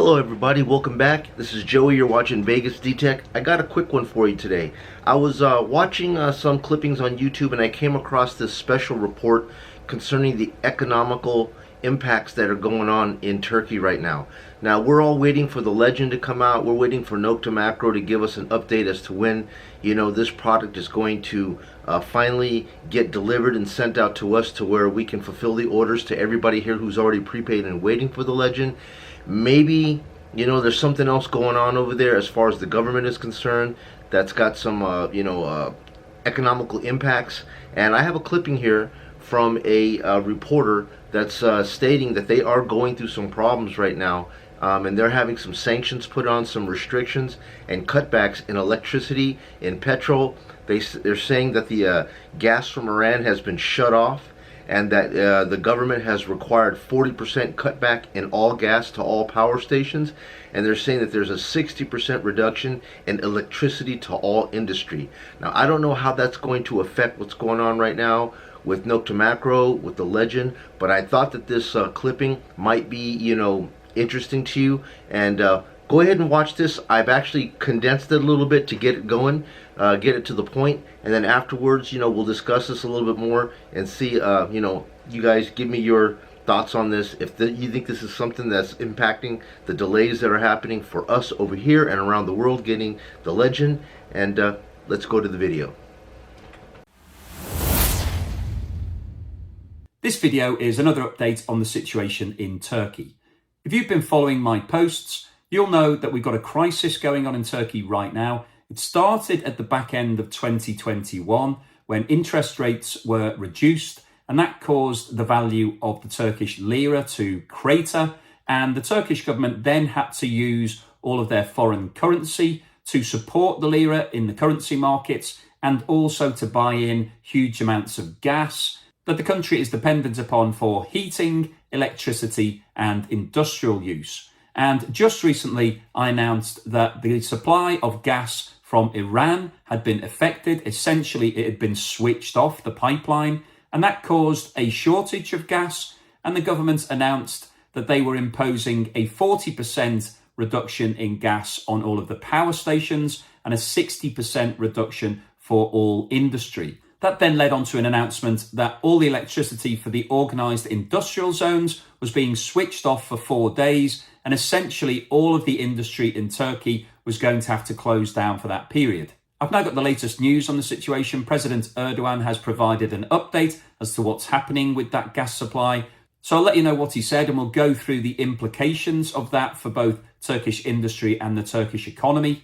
Hello everybody, welcome back. This is Joey, you're watching Vegas Detect. I got a quick one for you today. I was watching some clippings on YouTube and I came across this special report concerning the economical impacts that are going on in Turkey right now. Now we're all waiting for the Legend to come out. We're waiting for Nokta Makro to give us an update as to when, this product is going to finally get delivered and sent out to us to where we can fulfill the orders to everybody here who's already prepaid and waiting for the Legend. Maybe, there's something else going on over there as far as the government is concerned that's got some, economical impacts. And I have a clipping here from a reporter that's stating that they are going through some problems right now, and they're having some sanctions put on, some restrictions and cutbacks in electricity, in petrol. They're saying that the gas from Iran has been shut off, and that the government has required 40% cutback in all gas to all power stations, and they're saying that there's a 60% reduction in electricity to all industry. Now I don't know how that's going to affect what's going on right now with Nokta Makro, with the Legend, but I thought that this clipping might be interesting to you, and go ahead and watch this. I've actually condensed it a little bit to get it going, get it to the point, and then afterwards, we'll discuss this a little bit more and see, you guys give me your thoughts on this. If you think this is something that's impacting the delays that are happening for us over here and around the world getting the Legend, and let's go to the video. This video is another update on the situation in Turkey. If you've been following my posts, you'll know that we've got a crisis going on in Turkey right now. It started at the back end of 2021 when interest rates were reduced, and that caused the value of the Turkish lira to crater, and the Turkish government then had to use all of their foreign currency to support the lira in the currency markets, and also to buy in huge amounts of gas that the country is dependent upon for heating, electricity and industrial use. And just recently I announced that the supply of gas from Iran had been affected. Essentially it had been switched off the pipeline, and that caused a shortage of gas, and the government announced that they were imposing a 40% reduction in gas on all of the power stations and a 60% reduction for all industry. That then led on to an announcement that all the electricity for the organised industrial zones was being switched off for 4 days, and essentially all of the industry in Turkey was going to have to close down for that period. I've now got the latest news on the situation. President Erdogan has provided an update as to what's happening with that gas supply. So I'll let you know what he said, and we'll go through the implications of that for both Turkish industry and the Turkish economy.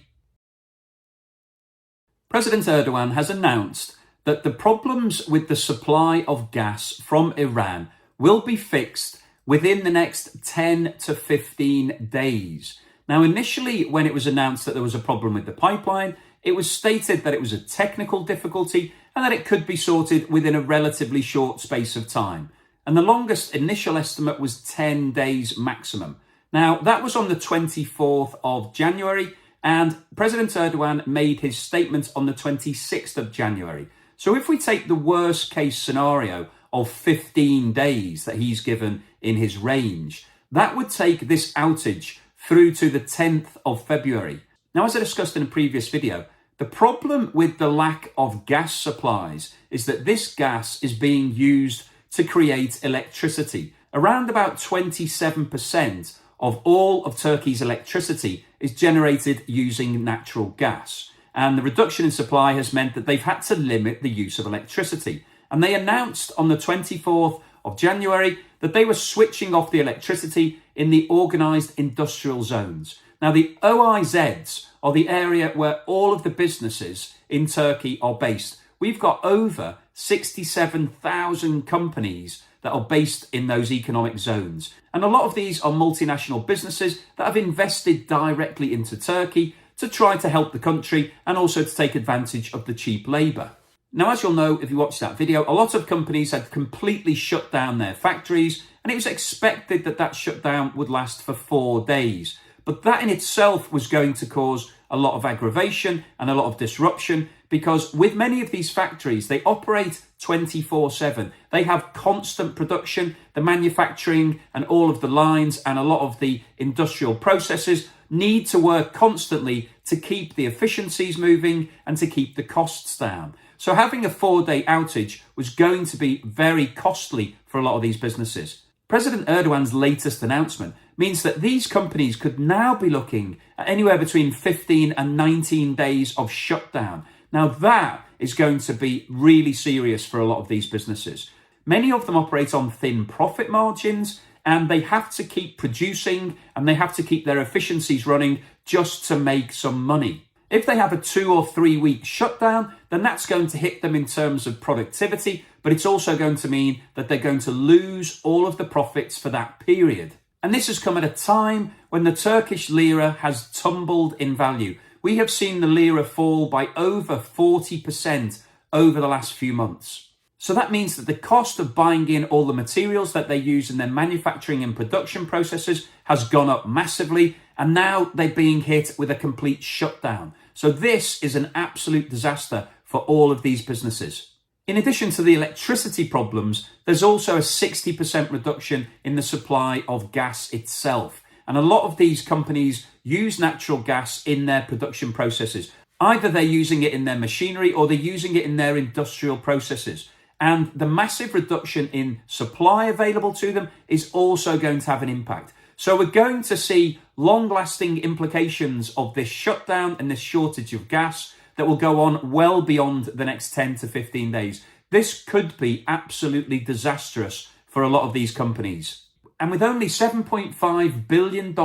President Erdogan has announced that the problems with the supply of gas from Iran will be fixed within the next 10 to 15 days. Now, initially, when it was announced that there was a problem with the pipeline, it was stated that it was a technical difficulty and that it could be sorted within a relatively short space of time. And the longest initial estimate was 10 days maximum. Now, that was on the 24th of January, and President Erdogan made his statement on the 26th of January. So if we take the worst case scenario of 15 days that he's given in his range, that would take this outage through to the 10th of February. Now, as I discussed in a previous video, the problem with the lack of gas supplies is that this gas is being used to create electricity. Around about 27% of all of Turkey's electricity is generated using natural gas. And the reduction in supply has meant that they've had to limit the use of electricity. And they announced on the 24th of January that they were switching off the electricity in the organised industrial zones. Now, the OIZs are the area where all of the businesses in Turkey are based. We've got over 67,000 companies that are based in those economic zones. And a lot of these are multinational businesses that have invested directly into Turkey to try to help the country and also to take advantage of the cheap labour. Now, as you'll know, if you watch that video, a lot of companies had completely shut down their factories, and it was expected that that shutdown would last for 4 days. But that in itself was going to cause a lot of aggravation and a lot of disruption, because with many of these factories, they operate 24/7. They have constant production. The manufacturing and all of the lines and a lot of the industrial processes need to work constantly to keep the efficiencies moving and to keep the costs down. So having a 4-day outage was going to be very costly for a lot of these businesses. President Erdogan's latest announcement means that these companies could now be looking at anywhere between 15 and 19 days of shutdown. Now that is going to be really serious for a lot of these businesses. Many of them operate on thin profit margins, and they have to keep producing and they have to keep their efficiencies running just to make some money. If they have a 2 or 3 week shutdown, then that's going to hit them in terms of productivity, but it's also going to mean that they're going to lose all of the profits for that period. And this has come at a time when the Turkish lira has tumbled in value. We have seen the lira fall by over 40% over the last few months. So that means that the cost of buying in all the materials that they use in their manufacturing and production processes has gone up massively, and now they're being hit with a complete shutdown. So this is an absolute disaster for all of these businesses. In addition to the electricity problems, there's also a 60% reduction in the supply of gas itself. And a lot of these companies use natural gas in their production processes. Either they're using it in their machinery or they're using it in their industrial processes. And the massive reduction in supply available to them is also going to have an impact. So we're going to see long-lasting implications of this shutdown and this shortage of gas that will go on well beyond the next 10 to 15 days. This could be absolutely disastrous for a lot of these companies. And with only $7.5 billion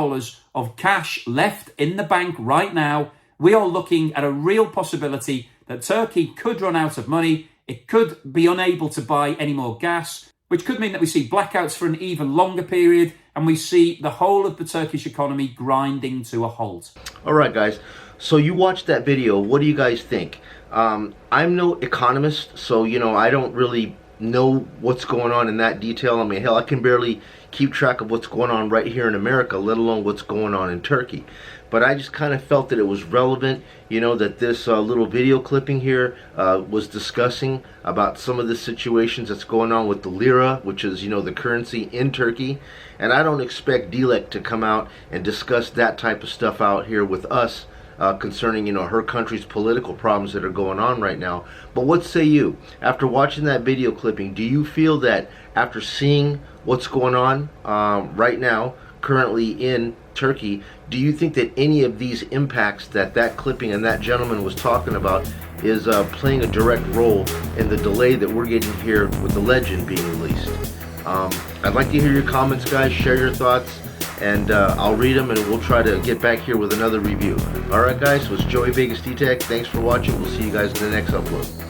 of cash left in the bank right now, we are looking at a real possibility that Turkey could run out of money. It could be unable to buy any more gas, which could mean that we see blackouts for an even longer period, and we see the whole of the Turkish economy grinding to a halt. All right, guys. So you watched that video. What do you guys think? I'm no economist, so, I don't really know what's going on in that detail. I mean, hell, I can barely keep track of what's going on right here in America, let alone what's going on in Turkey. But I just kind of felt that it was relevant, that this little video clipping here was discussing about some of the situations that's going on with the lira, which is, the currency in Turkey. And I don't expect Dilek to come out and discuss that type of stuff out here with us concerning, her country's political problems that are going on right now. But what say you? After watching that video clipping, do you feel that after seeing what's going on right now, currently in Turkey, do you think that any of these impacts that clipping and that gentleman was talking about is playing a direct role in the delay that we're getting here with the Legend being released? I'd like to hear your comments, guys. Share your thoughts, and I'll read them, and we'll try to get back here with another review. Alright, guys, so it's Joey Vegas D-Tech. Thanks for watching. We'll see you guys in the next upload.